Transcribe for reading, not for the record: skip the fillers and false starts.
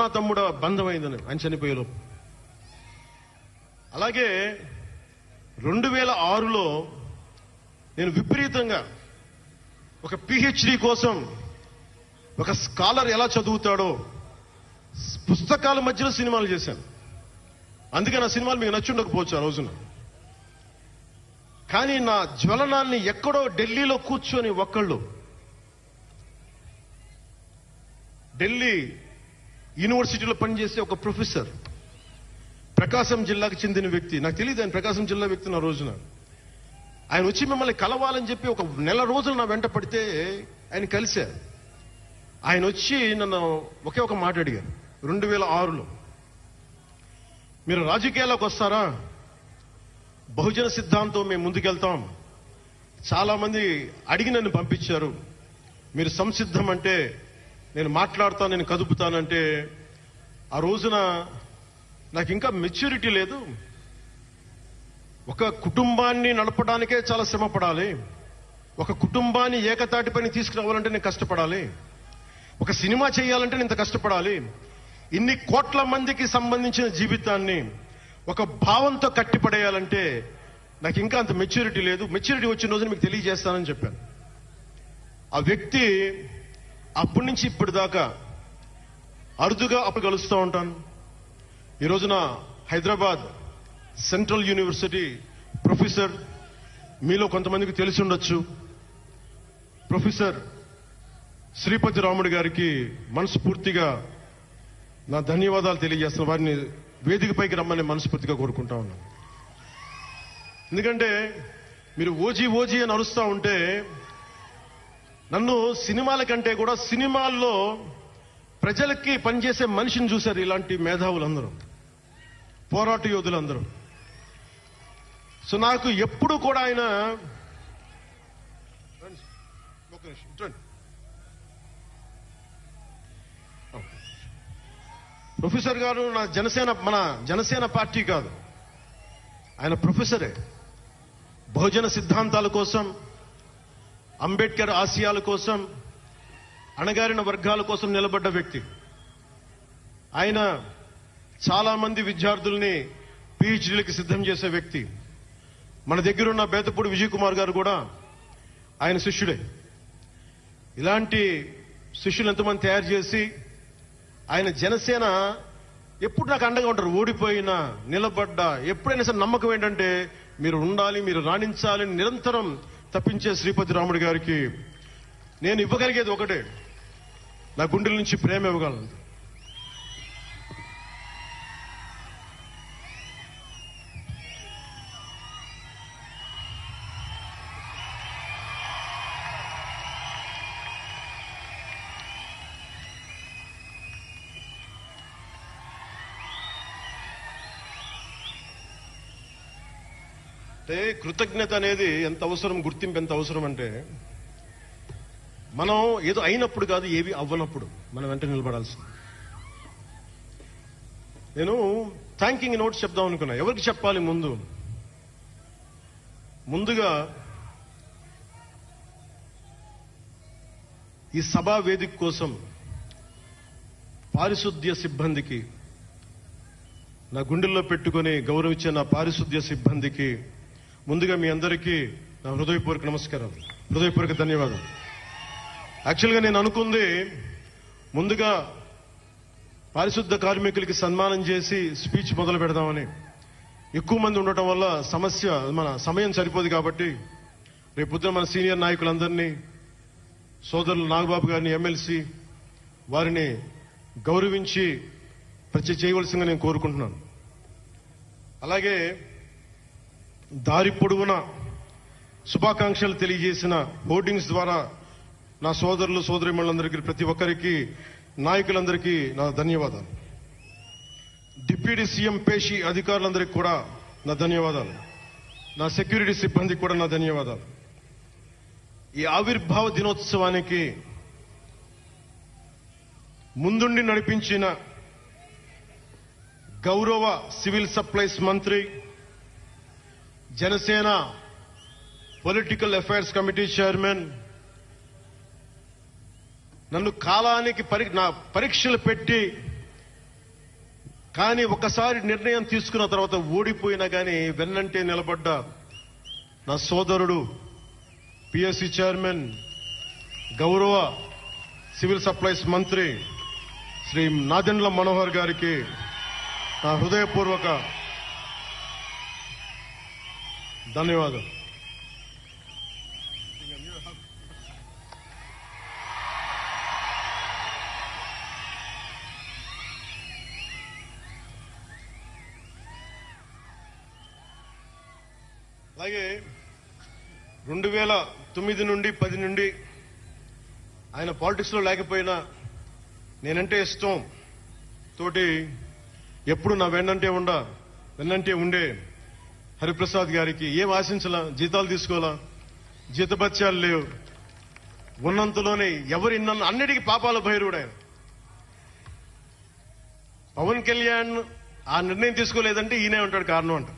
నా తమ్ముడు బంధమైందని ఆయన చనిపోయేలోపు. అలాగే 2006లో నేను విపరీతంగా ఒక పిహెచ్డి కోసం ఒక స్కాలర్ ఎలా చదువుతాడో పుస్తకాల మధ్యలో సినిమాలు చేశాను. అందుకే నా సినిమాలు మీకు నచ్చి ఉండకపోవచ్చు ఆ రోజున. కానీ నా జ్వలనాన్ని ఎక్కడో ఢిల్లీలో కూర్చొని ఒక్కళ్ళు, ఢిల్లీ యూనివర్సిటీలో పనిచేసే ఒక ప్రొఫెసర్, ప్రకాశం జిల్లాకు చెందిన వ్యక్తి, నాకు తెలియదు ఆయన ప్రకాశం జిల్లా వ్యక్తి. నా రోజున ఆయన వచ్చి మిమ్మల్ని కలవాలని చెప్పి ఒక నెల రోజులు నా వెంట పడితే ఆయన కలిశారు. ఆయన వచ్చి నన్ను ఒకే ఒక మాట అడిగారు 2006లో, మీరు రాజకీయాల్లోకి వస్తారా? బహుజన సిద్ధాంతం మేము ముందుకెళ్తాం. చాలా మంది అడిగి నన్ను పంపించారు. మీరు సంసిద్ధం అంటే నేను మాట్లాడతాను, నేను కదుపుతానంటే ఆ రోజున నాకు ఇంకా మెచ్యూరిటీ లేదు. ఒక కుటుంబాన్ని నడపడానికే చాలా శ్రమ పడాలి. ఒక కుటుంబాన్ని ఏకతాటిపైన తీసుకురావాలంటే నేను కష్టపడాలి. ఒక సినిమా చేయాలంటే నేను ఇంత కష్టపడాలి. ఇన్ని కోట్ల మందికి సంబంధించిన జీవితాన్ని ఒక భావంతో కట్టిపడేయాలంటే నాకు ఇంకా అంత మెచ్యూరిటీ లేదు. మెచ్యూరిటీ వచ్చిన రోజున మీకు తెలియజేస్తానని చెప్పాను. ఆ వ్యక్తి అప్పటి నుంచి ఇప్పటిదాకా అరుదుగా అప్పుడు కలుస్తూ ఉంటాను. ఈ రోజున హైదరాబాద్ సెంట్రల్ యూనివర్సిటీ ప్రొఫెసర్, మీలో కొంతమందికి తెలిసి ఉండొచ్చు, ప్రొఫెసర్ శ్రీపతి రాముడు గారికి మనస్ఫూర్తిగా నా ధన్యవాదాలు తెలియజేస్తున్నాను. వారిని వేదికపైకి రమ్మని మనస్ఫూర్తిగా కోరుకుంటా ఉన్నాను. ఎందుకంటే మీరు ఓజీ ఓజీ అని అరుస్తూ ఉంటే నన్ను సినిమాల కంటే కూడా సినిమాల్లో ప్రజలకి పనిచేసే మనిషిని చూశారు ఇలాంటి మేధావులందరూ, పోరాట యోధులందరూ. సో నాకు ఎప్పుడు కూడా ఆయన ప్రొఫెసర్ గారు మన జనసేన పార్టీ కాదు, ఆయన ప్రొఫెసరే. బహుజన సిద్ధాంతాల కోసం, అంబేద్కర్ ఆశయాల కోసం, అణగారిన వర్గాల కోసం నిలబడ్డ వ్యక్తి. ఆయన చాలా మంది విద్యార్థుల్ని పిహెచ్డీలకి సిద్ధం చేసే వ్యక్తి. మన దగ్గరున్న బేతపూడి విజయ్ కుమార్ గారు కూడా ఆయన శిష్యుడే. ఇలాంటి శిష్యులు ఎంతమంది తయారు చేసి ఆయన జనసేన ఎప్పుడు నాకు అండగా ఉంటారు. ఓడిపోయినా నిలబడ్డా ఎప్పుడైనా సరే నమ్మకం ఏంటంటే మీరు ఉండాలి, మీరు రాణించాలని నిరంతరం తప్పించే శ్రీపతి రాముడు గారికి నేను ఇవ్వగలిగేది ఒకటే, నా గుండెల నుంచి ప్రేమ ఇవ్వగలను. అంటే కృతజ్ఞత అనేది ఎంత అవసరం, గుర్తింపు ఎంత అవసరం అంటే మనం ఏదో అయినప్పుడు కాదు, ఏవి అవ్వనప్పుడు మనం వెంట నిలబడాల్సింది. నేను థ్యాంకింగ్ నోట్స్ చెప్దాం అనుకున్నా. ఎవరికి చెప్పాలి? ముందుగా ఈ సభా వేదిక కోసం పారిశుద్ధ్య సిబ్బందికి, నా గుండెల్లో పెట్టుకుని గౌరవించే నా పారిశుద్ధ్య సిబ్బందికి ముందుగా మీ అందరికీ నా హృదయపూర్వక నమస్కారాలు, హృదయపూర్వక ధన్యవాదాలు. యాక్చువల్గా నేను అనుకుంది ముందుగా పారిశుద్ధ కార్మికులకి సన్మానం చేసి స్పీచ్ మొదలు పెడదామని. ఎక్కువ మంది ఉండటం వల్ల మన సమయం సరిపోదు కాబట్టి రేపొద్దున మన సీనియర్ నాయకులందరినీ, సోదరులు నాగబాబు గారిని, ఎమ్మెల్సీ వారిని గౌరవించి చేయవలసిందిగా నేను కోరుకుంటున్నాను. అలాగే దారి పొడవునా శుభాకాంక్షలు తెలియజేసిన హోర్డింగ్స్ ద్వారా నా సోదరులు సోదరీమణులందరికీ, ప్రతి ఒక్కరికి, నాయకులందరికీ నా ధన్యవాదాలు. డిప్యూటీ సీఎం పేషి అధికారులందరికీ కూడా నా ధన్యవాదాలు. నా సెక్యూరిటీ సిబ్బందికి కూడా నా ధన్యవాదాలు. ఈ ఆవిర్భావ దినోత్సవానికి ముందుండి నడిపించిన గౌరవ సివిల్ సప్లైస్ మంత్రి, Janasena political affairs committee chairman, నన్ను కాలానికి నా పరీక్షలు పెట్టి కానీ ఒకసారి నిర్ణయం తీసుకున్న తర్వాత ఓడిపోయినా కానీ వెన్నంటే నిలబడ్డ నా సోదరుడు పిఎస్సి చైర్మన్ గౌరవ సివిల్ సప్లైస్ మంత్రి శ్రీ నాదెండ్ల మనోహర్ గారికి నా హృదయపూర్వక ధన్యవాదాలు. అలాగే 2009 నుండి 10 నుండి ఆయన పాలిటిక్స్ లో లేకపోయినా నేనంటే ఇష్టం తోటి ఎప్పుడు నా వెన్నంటే ఉండే హరిప్రసాద్ గారికి ఏం ఆశించాలా, జీతాలు తీసుకోవాలా, జీతభత్యాలు లేవు, ఉన్నంతలోనే ఎవరి అన్నిటికీ పాపాల భైరవుడు ఆయన. పవన్ కళ్యాణ్ ఆ నిర్ణయం తీసుకోలేదంటే ఈయనే ఉంటాడు కారణం అంట.